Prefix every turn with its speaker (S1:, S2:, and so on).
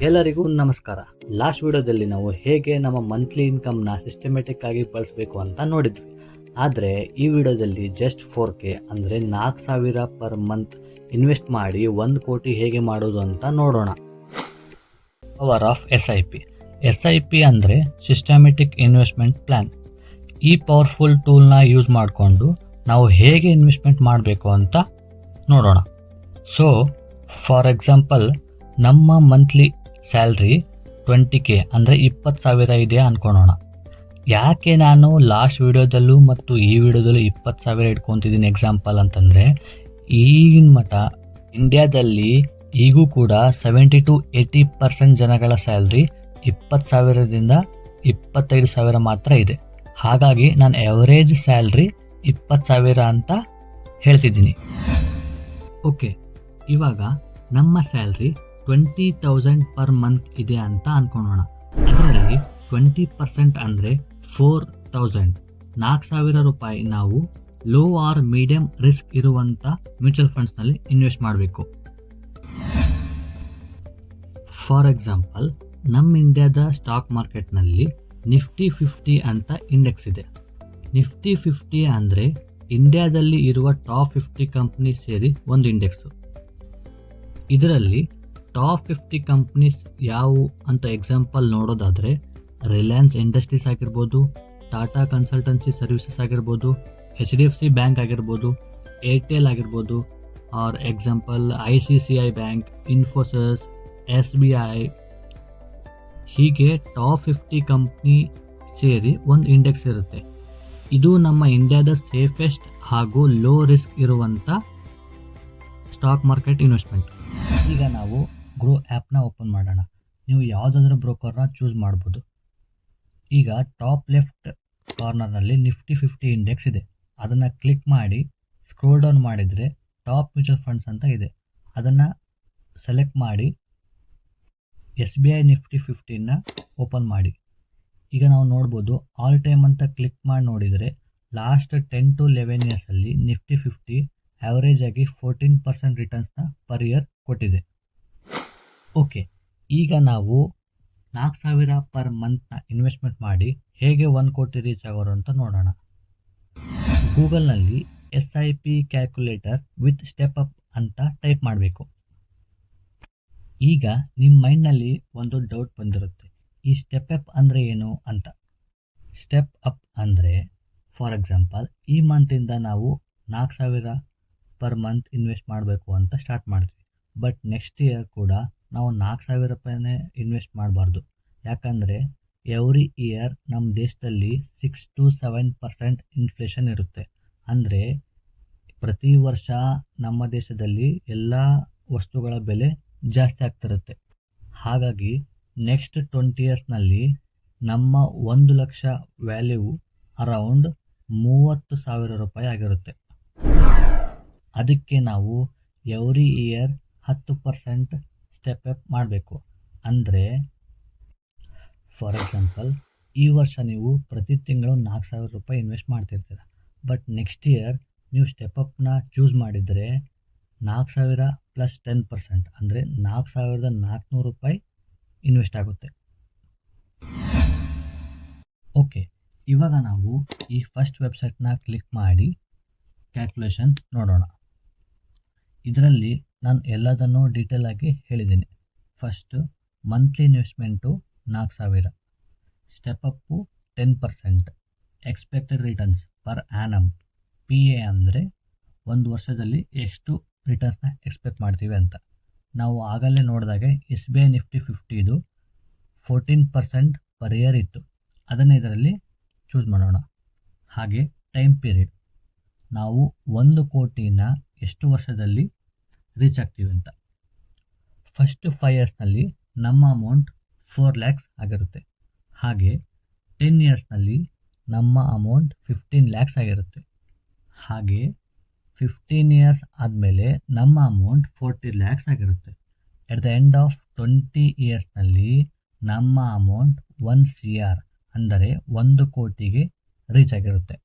S1: ಎಲ್ಲರಿಗೂ ನಮಸ್ಕಾರ. ಲಾಸ್ಟ್ ವಿಡಿಯೋದಲ್ಲಿ ನಾವು ಹೇಗೆ ನಮ್ಮ ಮಂತ್ಲಿ ಇನ್ಕಮ್ನ ಸಿಸ್ಟಮೆಟಿಕ್ ಆಗಿ ಬಳಸಬೇಕು ಅಂತ ನೋಡಿದ್ವಿ. ಆದರೆ ಈ ವಿಡಿಯೋದಲ್ಲಿ ಜಸ್ಟ್ 4K ಅಂದರೆ 4,000 ಪರ್ ಮಂತ್ ಇನ್ವೆಸ್ಟ್ ಮಾಡಿ 1 ಕೋಟಿ ಹೇಗೆ ಮಾಡೋದು ಅಂತ ನೋಡೋಣ. ಪವರ್ ಆಫ್ SIP ಅಂದರೆ ಸಿಸ್ಟಮೆಟಿಕ್ ಇನ್ವೆಸ್ಟ್ಮೆಂಟ್ ಪ್ಲ್ಯಾನ್. ಈ ಪವರ್ಫುಲ್ ಟೂಲ್ನ ಯೂಸ್ ಮಾಡಿಕೊಂಡು ನಾವು ಹೇಗೆ ಇನ್ವೆಸ್ಟ್ಮೆಂಟ್ ಮಾಡಬೇಕು ಅಂತ ನೋಡೋಣ. ಸೊ ಫಾರ್ ಎಕ್ಸಾಂಪಲ್, ನಮ್ಮ ಮಂತ್ಲಿ ಸ್ಯಾಲ್ರಿ 20K ಅಂದರೆ 20,000 ಇದೆ ಅಂದ್ಕೊಳ್ಳೋಣ. ಯಾಕೆ ನಾನು ಲಾಸ್ಟ್ ವಿಡಿಯೋದಲ್ಲೂ ಮತ್ತು ಈ ವಿಡಿಯೋದಲ್ಲೂ 20,000 ಇಟ್ಕೊತಿದ್ದೀನಿ ಎಕ್ಸಾಂಪಲ್ ಅಂತಂದರೆ, ಈಗಿನ ಮಟ್ಟ ಇಂಡಿಯಾದಲ್ಲಿ ಈಗೂ ಕೂಡ 70-80% ಜನಗಳ ಸ್ಯಾಲ್ರಿ 20,000ದಿಂದ 25,000 ಮಾತ್ರ ಇದೆ. ಹಾಗಾಗಿ ನಾನು ಎವರೇಜ್ ಸ್ಯಾಲ್ರಿ 20,000 ಅಂತ ಹೇಳ್ತಿದ್ದೀನಿ. ಓಕೆ, ಇವಾಗ ನಮ್ಮ ಸ್ಯಾಲ್ರಿ 20,000 ಪರ್ ಮಂತ್ ಇದೆ ಅಂತ ಅಂದ್ಕೊಳ್ಳೋಣ. ಅದರಲ್ಲಿ 20% ಅಂದರೆ 4,000 4,000 ರೂಪಾಯಿ ನಾವು ಲೋ ಆರ್ ಮೀಡಿಯಂ ರಿಸ್ಕ್ ಇರುವಂಥ ಮ್ಯೂಚುವಲ್ ಫಂಡ್ಸ್ನಲ್ಲಿ ಇನ್ವೆಸ್ಟ್ ಮಾಡಬೇಕು. ಫಾರ್ ಎಕ್ಸಾಂಪಲ್, ನಮ್ಮ ಇಂಡಿಯಾದ ಸ್ಟಾಕ್ ಮಾರ್ಕೆಟ್ನಲ್ಲಿ ನಿಫ್ಟಿ 50 ಅಂತ ಇಂಡೆಕ್ಸ್ ಇದೆ. ನಿಫ್ಟಿ 50 ಅಂದರೆ ಇಂಡಿಯಾದಲ್ಲಿ ಇರುವ ಟಾಪ್ 50 ಕಂಪ್ನಿ ಸೇರಿ ಒಂದು ಇಂಡೆಕ್ಸು. ಇದರಲ್ಲಿ ಟಾಪ್ 50 ಕಂಪ್ನೀಸ್ ಯಾವುವು ಅಂತ ಎಕ್ಸಾಂಪಲ್ ನೋಡೋದಾದರೆ, ರಿಲಯನ್ಸ್ ಇಂಡಸ್ಟ್ರೀಸ್ ಆಗಿರ್ಬೋದು, ಟಾಟಾ ಕನ್ಸಲ್ಟೆನ್ಸಿ ಸರ್ವಿಸಸ್ ಆಗಿರ್ಬೋದು, HDFC ಬ್ಯಾಂಕ್ ಆಗಿರ್ಬೋದು, ಏರ್ಟೆಲ್ ಆಗಿರ್ಬೋದು, R example ICICI bank, Infosys, SBI. ಹೀಗೆ ಟಾಪ್ 50 ಕಂಪ್ನಿ ಸೇರಿ ಒಂದು ಇಂಡೆಕ್ಸ್ ಇರುತ್ತೆ. ಇದು ನಮ್ಮ ಇಂಡಿಯಾದ ಸೇಫೆಸ್ಟ್ ಹಾಗೂ ಲೋ ರಿಸ್ಕ್ ಇರುವಂಥ ಸ್ಟಾಕ್ ಮಾರ್ಕೆಟ್ ಇನ್ವೆಸ್ಟ್ಮೆಂಟ್. ಈಗ ನಾವು ಗ್ರೋ ಆ್ಯಪ್ನ ಓಪನ್ ಮಾಡೋಣ. ನೀವು ಯಾವುದಾದ್ರೂ ಬ್ರೋಕರ್ನ ಚೂಸ್ ಮಾಡ್ಬೋದು. ಈಗ ಟಾಪ್ ಲೆಫ್ಟ್ ಕಾರ್ನರ್ನಲ್ಲಿ ನಿಫ್ಟಿ 50 ಇಂಡೆಕ್ಸ್ ಇದೆ. ಅದನ್ನು ಕ್ಲಿಕ್ ಮಾಡಿ ಸ್ಕ್ರೋಲ್ ಡೌನ್ ಮಾಡಿದರೆ ಟಾಪ್ ಮ್ಯೂಚುವಲ್ ಫಂಡ್ಸ್ ಅಂತ ಇದೆ. ಅದನ್ನು ಸೆಲೆಕ್ಟ್ ಮಾಡಿ SBI ನಿಫ್ಟಿ 50ನ ಓಪನ್ ಮಾಡಿ. ಈಗ ನಾವು ನೋಡ್ಬೋದು ಆಲ್ ಟೈಮ್ ಅಂತ ಕ್ಲಿಕ್ ಮಾಡಿ ನೋಡಿದರೆ ಲಾಸ್ಟ್ 10 to 11 ಇಯರ್ಸಲ್ಲಿ ನಿಫ್ಟಿ 50 ಆ್ಯಾವ್ರೇಜ್ ಆಗಿ 14% ರಿಟರ್ನ್ಸ್ನ ಪರ್ ಇಯರ್ ಕೊಟ್ಟಿದೆ. ಓಕೆ, ಈಗ ನಾವು 4,000 ಪರ್ ಮಂತ್ನ ಇನ್ವೆಸ್ಟ್ಮೆಂಟ್ ಮಾಡಿ ಹೇಗೆ 1 ಕೋಟಿ ರೀಚ್ ಆಗೋರು ಅಂತ ನೋಡೋಣ. ಗೂಗಲ್ನಲ್ಲಿ SIP calculator with step up ಅಂತ ಟೈಪ್ ಮಾಡಬೇಕು. ಈಗ ನಿಮ್ಮ ಮೈಂಡ್ನಲ್ಲಿ ಒಂದು ಡೌಟ್ ಬಂದಿರುತ್ತೆ, ಈ ಸ್ಟೆಪ್ ಅಪ್ ಅಂದರೆ ಏನು ಅಂತ. ಸ್ಟೆಪ್ ಅಪ್ ಅಂದರೆ ಫಾರ್ ಎಕ್ಸಾಂಪಲ್, ಈ ಮಂತಿಂದ ನಾವು 4,000 ಪರ್ ಮಂತ್ ಇನ್ವೆಸ್ಟ್ ಮಾಡಬೇಕು ಅಂತ ಸ್ಟಾರ್ಟ್ ಮಾಡ್ತೀವಿ. ಬಟ್ ನೆಕ್ಸ್ಟ್ ಇಯರ್ ಕೂಡ ನಾವು 4,000 ರೂಪಾಯಿನೇ ಇನ್ವೆಸ್ಟ್ ಮಾಡಬಾರ್ದು. ಯಾಕಂದರೆ ಎವ್ರಿ ಇಯರ್ ನಮ್ಮ ದೇಶದಲ್ಲಿ 6 to 7% ಇನ್ಫ್ಲೇಷನ್ ಇರುತ್ತೆ. ಅಂದರೆ ಪ್ರತಿ ವರ್ಷ ನಮ್ಮ ದೇಶದಲ್ಲಿ ಎಲ್ಲ ವಸ್ತುಗಳ ಬೆಲೆ ಜಾಸ್ತಿ ಆಗ್ತಿರುತ್ತೆ. ಹಾಗಾಗಿ ನೆಕ್ಸ್ಟ್ 20 ಇಯರ್ಸ್ನಲ್ಲಿ ನಮ್ಮ 1 ಲಕ್ಷ ವ್ಯಾಲ್ಯೂ ಅರೌಂಡ್ 30,000 ರೂಪಾಯಿ ಆಗಿರುತ್ತೆ. ಅದಕ್ಕೆ ನಾವು ಎವ್ರಿ ಇಯರ್ 10% ಸ್ಟೆಪ್ ಅಪ್ ಮಾಡಬೇಕು. ಅಂದರೆ ಫಾರ್ ಎಕ್ಸಾಂಪಲ್, ಈ ವರ್ಷ ನೀವು ಪ್ರತಿ ತಿಂಗಳು 4,000 ರೂಪಾಯಿ ಇನ್ವೆಸ್ಟ್ ಮಾಡ್ತಿರ್ತೀರ. ಬಟ್ ನೆಕ್ಸ್ಟ್ ಇಯರ್ ನೀವು ಸ್ಟೆಪ್ ಅಪ್ನ ಚೂಸ್ ಮಾಡಿದರೆ 4,000 ಪ್ಲಸ್ 10% ಅಂದರೆ 4,400 ರೂಪಾಯಿ ಇನ್ವೆಸ್ಟ್ ಆಗುತ್ತೆ. ಓಕೆ, ಇವಾಗ ನಾವು ಈ ಫಸ್ಟ್ ವೆಬ್ಸೈಟ್ನ ಕ್ಲಿಕ್ ಮಾಡಿ ಕ್ಯಾಲ್ಕುಲೇಷನ್ ನೋಡೋಣ. ಇದರಲ್ಲಿ ನಾನು ಎಲ್ಲದನ್ನು ಡೀಟೇಲ್ ಆಗಿ ಹೇಳಿದ್ದೀನಿ. First monthly investment 4,000, step Appu 10%, expected returns per annum, PA ಅಂದರೆ ಒಂದು ವರ್ಷದಲ್ಲಿ ಎಷ್ಟು ರಿಟರ್ನ್ಸ್ನ ಎಕ್ಸ್ಪೆಕ್ಟ್ ಮಾಡ್ತೀವಿ ಅಂತ. ನಾವು ಆಗಲೇ ನೋಡಿದಾಗೆ SBI ನಿಫ್ಟಿ 50 14% ಪರ್ ಇಯರ್ ಇತ್ತು. ಅದನ್ನು ಇದರಲ್ಲಿ ಚೂಸ್ ಮಾಡೋಣ. ಹಾಗೆ ಟೈಮ್ ಪೀರಿಯಡ್, ನಾವು 1 ಕೋಟಿನ ಎಷ್ಟು ವರ್ಷದಲ್ಲಿ ರೀಚ್ ಆಗ್ತೀವಿ ಅಂತ. ಫಸ್ಟ್ 5 ಇಯರ್ಸ್ನಲ್ಲಿ ನಮ್ಮ ಅಮೌಂಟ್ 4 lakhs ಆಗಿರುತ್ತೆ. ಹಾಗೆ 10 ಇಯರ್ಸ್ನಲ್ಲಿ ನಮ್ಮ ಅಮೌಂಟ್ 15 lakhs ಆಗಿರುತ್ತೆ. ಹಾಗೆ 15 ಇಯರ್ಸ್ ಆದಮೇಲೆ ನಮ್ಮ ಅಮೌಂಟ್ 40 lakhs ಆಗಿರುತ್ತೆ. ಎಟ್ ದ ಎಂಡ್ ಆಫ್ 20 ಇಯರ್ಸ್ನಲ್ಲಿ ನಮ್ಮ ಅಮೌಂಟ್ 1 CR ಅಂದರೆ 1 ಕೋಟಿಗೆ ರೀಚ್ ಆಗಿರುತ್ತೆ.